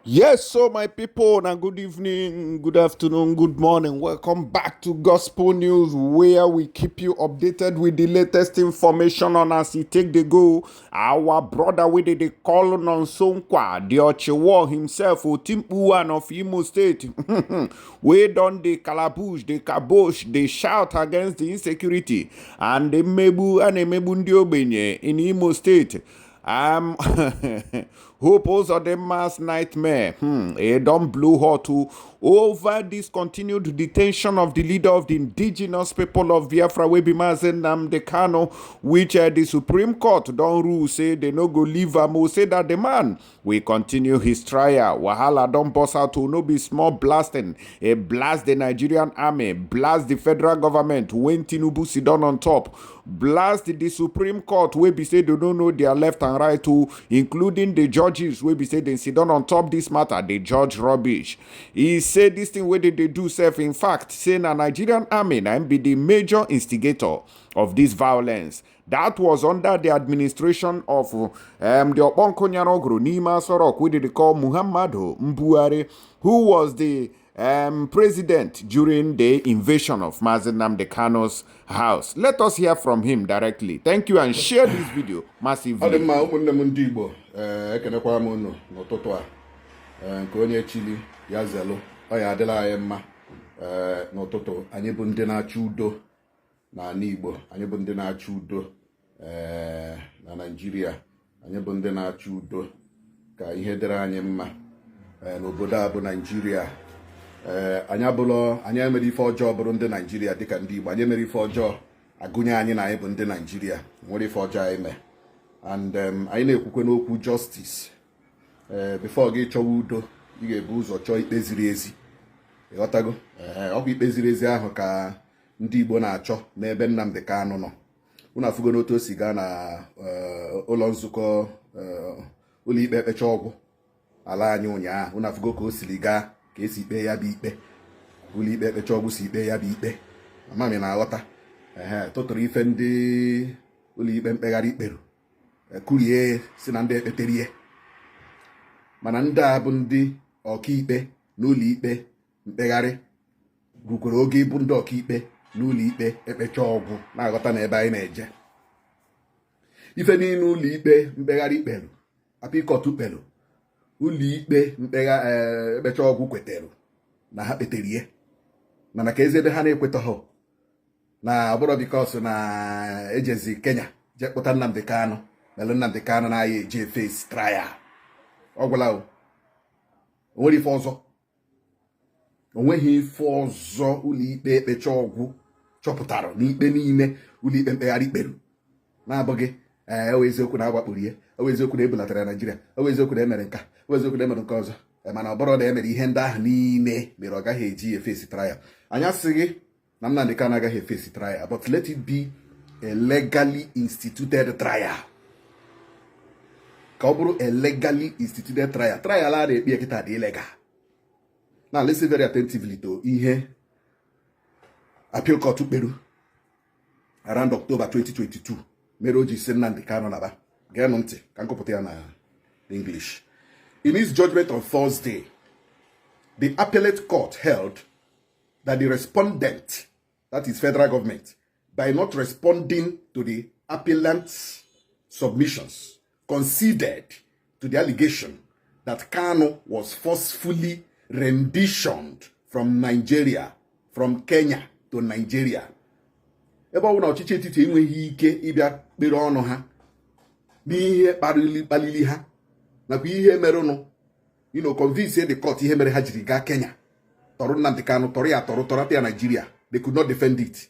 Yes, so my people, and good evening, good afternoon, good morning. Welcome back to Gospel News, where we keep you updated with the latest information on as he take the go. Our brother with the call Nonso Nkwa, the Ochiwo himself, Otimpuan of Imo State, we done the calabush, the kabosh, they shout against the insecurity, and the mebu and the mebundi obenye in Imo State. Hope also the mass nightmare. It don't blow hot too over this continued detention of the leader of the indigenous people of Biafra, we be Nnamdi Kanu, which the Supreme Court don't rule say they no go leave am. Or say that the man will continue his trial. Wahala don't bust out to no be small blasting. A blast the Nigerian army, blast the federal government when Tinubu sit down on top, blast the Supreme Court wey be say they don't know their left and right too, including the judges wey be say they sit down on top this matter, they judge rubbish. He say this thing wey they do self, in fact, say na Nigerian army na be the major instigator of this violence. That was under the administration of the Okonkonyarogro Nima Sorok, wey they call Muhammadu Mbuari, who was the president during the invasion of Mazen Nnamdi Kanu's house. Let us hear from him directly. Thank you, and share this video massively. Ọ dị mma ụmụnne m ndị Igbo, ekenekwa m unu n'ụtụtụ a nke onye chili ya zelu ọ ya adịla anyị mma. N'ụtụtụ anyị bụ ndị na-achọ udo n'ala Igbo, anyị bụ ndị na-achọ udo na Naịjirịa, anyị bụ ndị na-achọ udo ka ihe dịrị anyị mma n'obodo a bụ Naịjirịa. Anyị emere ife ọjọọ bụrụ ndị Naịjirịa dịka ndị Igbo, anyị emere ife ọjọọ agụnye anyị na anyị bụ ndị Naịjirịa, nwere ife ọjọọ anyị mee. And anyị na-ekwukwe n'okwu justice. Before gị chọwa udo, ị ga-ebu ụzọ chọọ ikpe ziri ezi. Ịghọtago? Ọkwa ikpe ziri ezi ahụ ka ndị Igbo na-achọ n'ebe Nnamdi Kanu nọ. Unu afụgo n'otu o si gaa na ụlọ nzukọ ụlọ ikpe ekpecha ọgwụ ala anyị ụnyaahụ. Unu afụgo ka o siri gaa, ka esi ikpe ya bụ ikpe, ụlọ ikpe ekpecha ọgwụ si ikpe ya bụ ikpe. Amami na-aghọta tụtụrụ ife ndị ụlọ ikpe mkpegharị ikperu kurie si na ndị ekpetere ihe, mana ndị a bụ ndị ọkaikpe n'ụlọ ikpe mkpegharị rukwere oge ịbụ ndị ọkaikpe n'ụlọ ikpe ekpecha ọgwụ. Na-aghọta na ebe anyị na-eje ife niile ụlọ ikpe mkpegharị ikperu, apịkọtụ kperu, ụlọ ikpe ekpecha ọgwụ kwetere na ha kpetere ihe, mana ka ezi ebe ha na-ekwetaghị na ọbụrụ bikos na ejezi Kenya jee kpụta Nnamdi Kanu, melụ Nnamdi Kanu na-aya eje face trial. Ọ gwụla o nwere ife ọzọ, onweghị ife ọzọ ụlọ ikpe ekpecha ọgwụ chọpụtara n'ikpe niile ụlọ ikpe mkpegharị ikperu na-abụghị ewe eziokwu na agbakpụrụ ihe, ewe eziokwu na ebulatara Naijiria, ewe eziokwu na emere nka, ewe eziokwu na emere nke ọzọ, mana ọ bụrụ na emere ihe ndị ahụ niile mere ọ gaghị eji efesi trial. Anyị asịghị na Nnamdi Kanu agaghị efesi trial, but let it be a legally instituted trial. Ka ọ bụrụ a legally instituted trial. Trial a na-ekpe kịta dị illegal. Now listen very attentively to ihe appeal court kperu around October 2022 mere o ji si Nnamdi Kanu naba. Geenụ ntị ka nkụpụta ya na English. In his judgment on Thursday, the Appellate Court held that the respondent, that is federal government, by not responding to the appellant's submissions, conceded to the allegation that Kanu was forcefully renditioned from Nigeria, from Kenya to Nigeria. Ebe ọ bụ na ọchịchị etiti enweghị ike ịbịa kpere ọnụ ha n'ihe kpalili ha nakwa ihe merụnụ, convince the court ihe mere ha jiri gaa Kenya tọrọ Nnamdi Kanu, tọrọ ya tọrọta ya Nigeria. They could not defend it.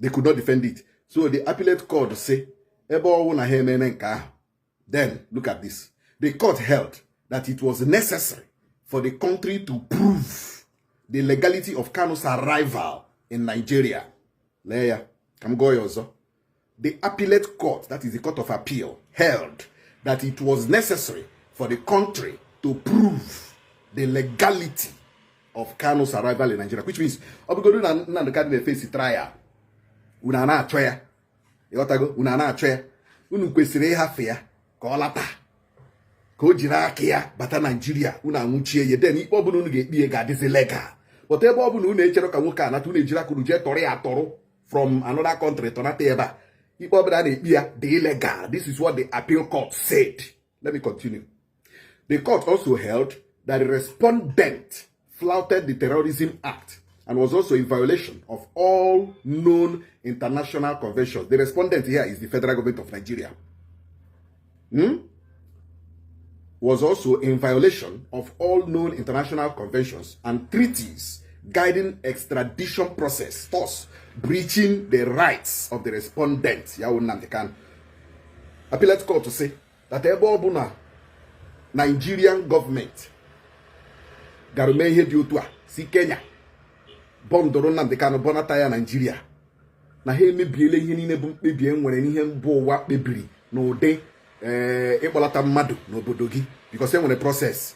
They could not defend it. So the appellate court say, ebe ọ bụ na ha ememe nke ahụ, then look at this. The court held that it was necessary for the country to prove the legality of Kanu's arrival in Nigeria. Leia, come go yozo. The appellate court, that is the court of appeal, held that it was necessary for the country to prove the legality of Kanu's arrival in Nigeria, which means obigodu na Nnamdi Kanu face trial. Una na-achọ ya, ịghọtago, una na-achọ ya, unu kwesịrị ịhafe ya ka ọ lata ka o jiri aka ya bata Nigeria unu anwụchie ya den ikpe ọbụla unu ga-ekpe ga-adịzi legal but ebe ọbụla unu echere ka nwoke anata unu ejiri aka unu jee tọrọ ya atọrọ from another country tọnata ebe a ikpe ọbụla a na-ekpe ya dị illegal. This is what the appeal court said. Let me continue. The court also held that the respondent flouted the Terrorism Act and was also in violation of all known international conventions. The respondent here is the federal government of Nigeria. Was also in violation of all known international conventions and treaties guiding extradition process, thus breaching the rights of the respondent. Nnamdi Kanu. Appellate court to say that ebe Nigerian government garume ihe dị otu a si Kenya bọndụrụ Nnamdi Kanu bọnata ya Nigeria na ha emebiele ihe niile bụ mkpebi nwere n'ihe mba ụwa kpebiri n'ụdị ịkpọlata mmadụ n'obodo gị because enwere process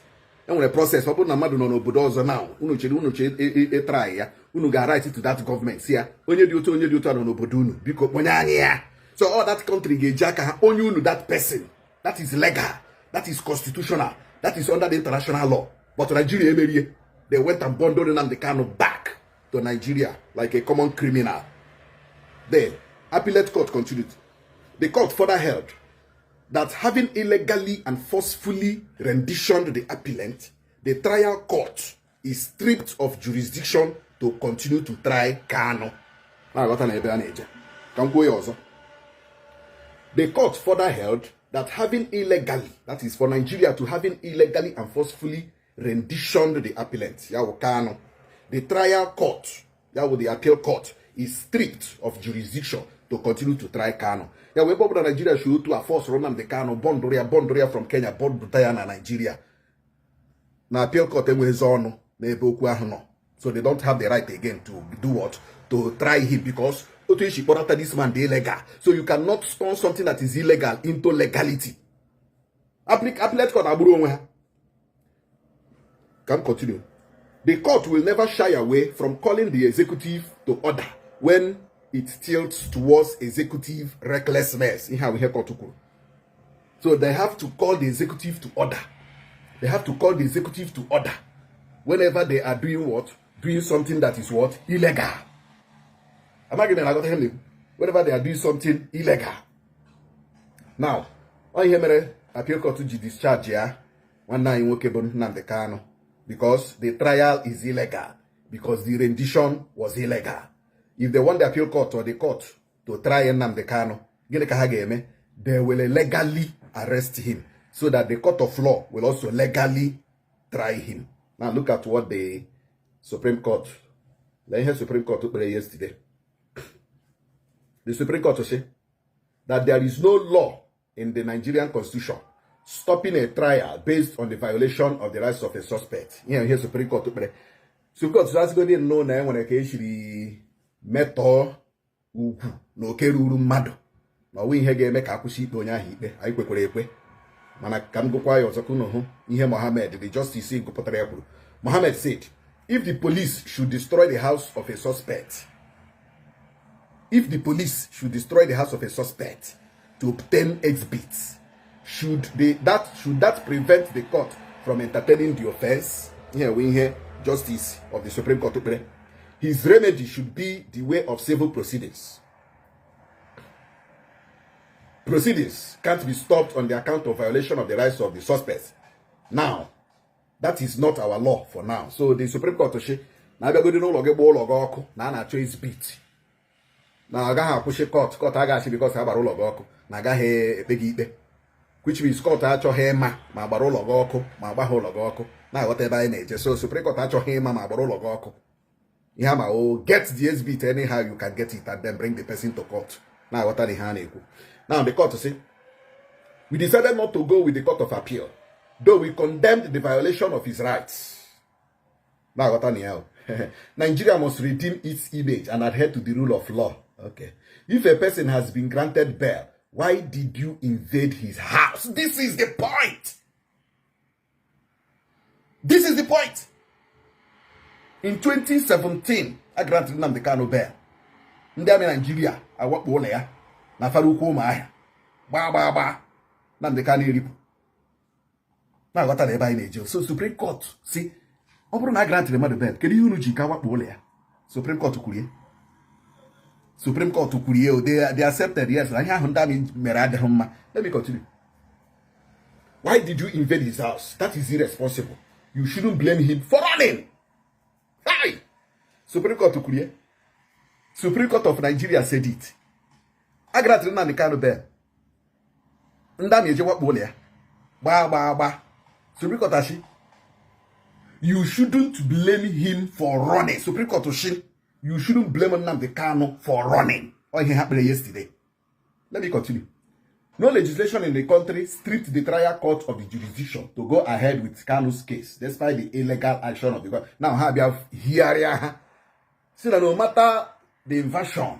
ọ bụrụ na mmadụ nọ n'obodo ọzọ na unu chere try ya unu ga right to that government si ya onye dị otu a nọ n'obodo unu biko kponye anyị ya so all that country ga-eji aka ha onye unu that person. That is legal, that is constitutional, that is under the international law. But Nigeria emerie, they went and bundled Nnamdi Kanu back to Nigeria like a common criminal. Then Appellate court continued. The court further held that having illegally and forcefully renditioned the appellant, the trial court is stripped of jurisdiction to continue to try Kanu. The court further held that having illegally, that is for Nigeria to having illegally and forcefully renditioned the appellant, Kanu, the trial court, the appeal court, is stripped of jurisdiction to continue to try Kanu. We Bob Nigeria should to a force Nnamdi Kanu bondoria from Kenya, bondoria na Nigeria. Na appeal court no, so they don't have the right again to do what? To try him because this man is illegal. So you cannot turn something that is illegal into legality. Appellate court can continue. The court will never shy away from calling the executive to order when it tilts towards executive recklessness. So they have to call the executive to order. They have to call the executive to order whenever they are doing what? Doing something that is what? Illegal. Whenever they are doing something illegal. Now, on here, appeal court to discharge here. One night in Nnamdi Kanu because the trial is illegal, because the rendition was illegal. If they want the appeal court or the court to try Nnamdi Kanu, they will legally arrest him so that the court of law will also legally try him. Now look at what the Supreme Court, the Supreme Court took yesterday. The Supreme Court said that there is no law in the Nigerian Constitution stopping a trial based on the violation of the rights of a suspect. Here, Supreme Court. Supreme Court is going to know now when a case meto ugu no keruru mmadụ ma we ihe ga-eme ka akwụsị ikpe onye ahụ ikpe anyị kwekwara ekwe mana ka m gụkwa ya ọzọ ka unu hụ ihe Mohammed the justice gụpụtara ya kwuru. Mohammed said, if the police should destroy the house of a suspect, to obtain exhibits, should that prevent the court from entertaining the offense? Here we hear justice of the Supreme Court. His remedy should be the way of civil proceedings. Proceedings can't be stopped on the account of violation of the rights of the suspects. Now, that is not our law for now. So the Supreme Court na abịa godo n'ụlọ gị gba ụlọ gị ọkụ na a na-achọ exhibit na agaghị akwụsị court agaghị because agbara ụlọ gị ọkụ na agaghị ekpe gị ikpe, which means court achọghị ịma ma agbara ụlọ gị ọkụ ma agbagha ụlọ gị ọkụ na-aghọta ebe anyị na-eje. So Supreme Court achọghị ịma ma agbara ụlọ gị ọkụ. Get the exhibit anyhow you can get it and then bring the person to court. Now what are the hand? Now the court say, we decided not to go with the court of appeal, though we condemned the violation of his rights. Now what are the Nigeria must redeem its image and adhere to the rule of law. Okay. If a person has been granted bail, why did you invade his house? This is the point. This is the point. In 2017, I granted Nnamdi Kanu bail. Ndị amị Nigeria awakpo ụlọ ya na fara ukwu ụmụ ahịa. Nnamdi Kanu eripụ. na ghọta na ebe anyị na-eje. So Supreme Court si ọ bụrụ na a grantịrị mmadụ bed, kedu ihe unu ji ka wakpo ụlọ ya? Supreme Court kwurie. Supreme Court kwurie, they accepted, yes, na ihe ahụ ndị amị mere adịghị mma. Let me continue. Why did you invade his house? That is irresponsible. You shouldn't blame him for running. Hi! Supreme Court kwurie. Supreme Court of Nigeria said it. A grantịrị Nnamdi Kanu bed. Ndị amị eje wakpo ụlọ ya. Gba. Supreme Court ashi. You shouldn't blame him for running. Supreme Court ashi. You shouldn't blame Nnamdi Kanu for running. Or he happened yesterday. Let me continue. No legislation in the country stripped the trial court of the jurisdiction to go ahead with Kanu's case, despite the illegal action of the court. Now, have here. See that no matter the inversion,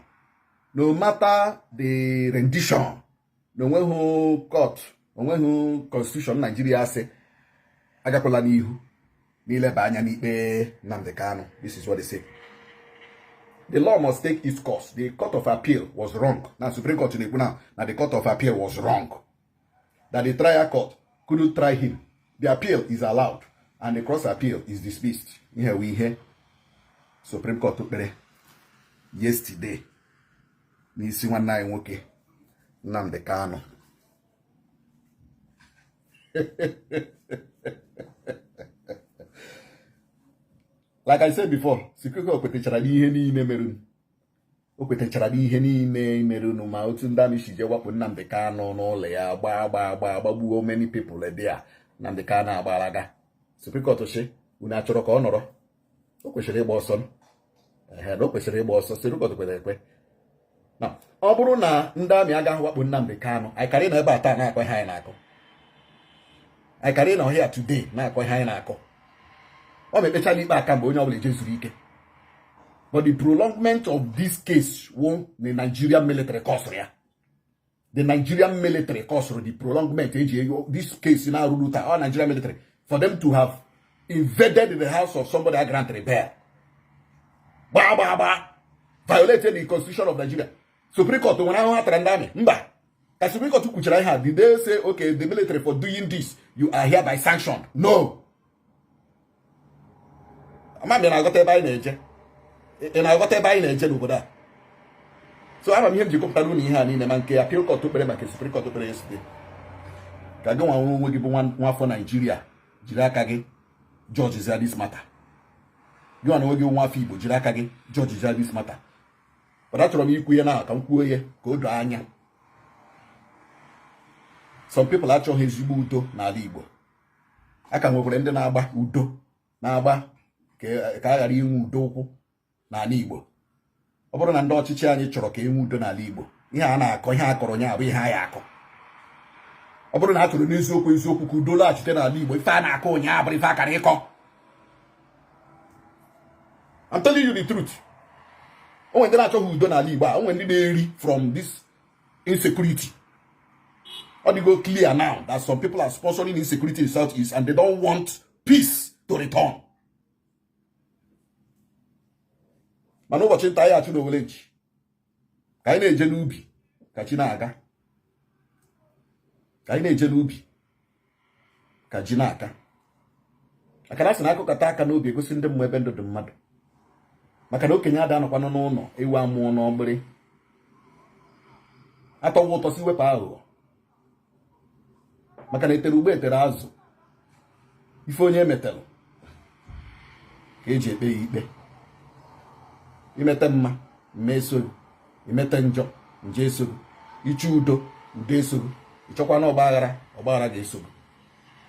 no matter the rendition, no one who court, no one who constitution Nigeria say, agakola nihu, nile banya nipe Nnamdi Kanu. This is what they say. The law must take its course. The Court of Appeal was wrong. Now, Supreme Court now, the Court of Appeal was wrong. That the trial court couldn't try him. The appeal is allowed, and the cross appeal is dismissed. Here we hear Supreme Court took yesterday. Nisi one night woke Nnamdi Kanu. Like I said before, Supreme Court kwetechara n'ihe niile merunu. O kwetechara n'ihe niile merunu ma otu ndị amị shije wakpo Nnamdi Kanu n'ụlọ ya gbagbuo many people there. Nnamdi Kanu agbalaga. Supreme Court shi unu achọrọ ka ọ nọrọ. O kwesịrị ịgba ọsọ. O kwesịrị ịgba ọsọ. Supreme Court kwere ekwe. Na ọ bụrụ na ndị amị agaghị wakpo Nnamdi Kanu, anyị karị na ebe a taa na-akọ ihe anyị na-akọ. Anyị karị na here today na-akọ ihe anyị na-akọ. But the prolongment of this case won't the Nigerian military cost. The Nigerian military cost the prolongment this case in our all Nigerian military for them to have invaded the house of somebody that granted repair. Violated the constitution of Nigeria. Supreme Court when I have Randami. Supreme Court did they say okay the military for doing this you are hereby sanctioned? No. I'm not by nature. And I got a by nature over that. So I'm here to come to in a monkey appeal court to Supreme Court to play yesterday. Kago will give one for Nigeria. Jirakage, George is this matter. You are no one feeble, Jirakage, George is this matter. But that's from you, now, come go dry. Some people actually his Udo na Libo. I can overend an Aba Udo, Naba. Ka a ghara inwe udo ụkwụ n'ala Igbo. Ọ bụrụ na ndị ọchịchị anyị chọrọ ka enwe udo n'ala Igbo, ihe a na-akọ ihe akọrọ nya bụ ihe anyị akọ. Ọ bụrụ na a chọrọ n'eziokwu ka udo laghachite n'ala Igbo, ife a na-akọ ụnyaahụ abụrụ ife akara ịkọ. I'm telling you the truth. O nwere ndị na-achọghị udo n'ala Igbo a, o nwere ndị na-eri from this insecurity. Ọ dịgo clear now that some people are sponsoring insecurity in the Southeast and they don't want peace to return. Mana ụbọchị nta ya achụ n'owere nchi ka anyị na-eje n'ubi ka chi na-aga ka anyị na-eje n'ubi ka ji na-aka akara sị na akụkọta aka n'obi egosi ndị mmụọ ebe ndụ dị mmadụ maka na okenye ada anọkwanụ n'ụlọ ewu amụọ n'ọgbịrị atọwa ụtọ si wepụ aghụghọ maka na etere ugbo etere azụ ife onye emetere ka eji ekpe ya ikpe. Imete mma mme esoro imete njọ nje esoro ichu udo esoro ichọkwa na ọgbaghara ga-esoro.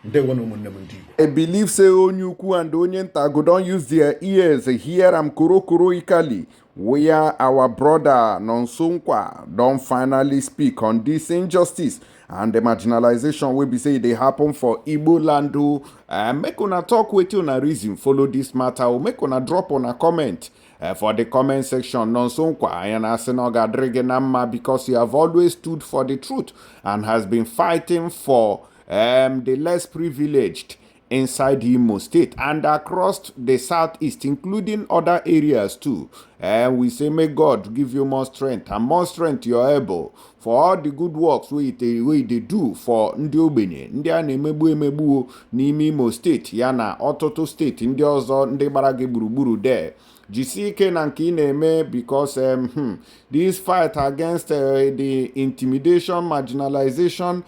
Ndewo na ụmụnne m ndị Igbo. I believe say onye ukwu and onye nta go don use their ears hear am korokorically where our brother Nonso Nkwa don finally speak on this injustice and the marginalization wey be say e dey happen for Igbo land o. Make una talk wetin una reason follow this matter o. Make una drop una comment for the comment section. Nonso Nkwa ayana sinoga adrege na mma because you have always stood for the truth and has been fighting for the less privileged inside Imo State and across the southeast, including other areas too. And we say, may God give you more strength, and more strength you're able for all the good works we they do for ndị ogbenye ndị a na-emegbu emegbu n'ime Imo State ya na ọtụtụ steeti ndị ọzọ ndị gbara gị gburugburu there. Jisie ike na nke ị na-eme because this fight against the intimidation, marginalization,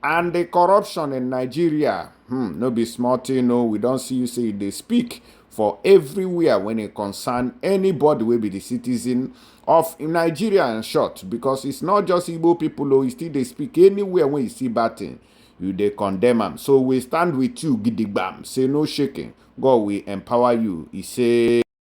and the corruption in Nigeria, no be small thing, no. We don't see you say they speak for everywhere when it concern anybody will be the citizen of Nigeria in short, because it's not just Igbo people, oh, still they speak anywhere when you see bad thing, you they condemn them. So we stand with you, gidigbam, say no shaking. God will empower you. He say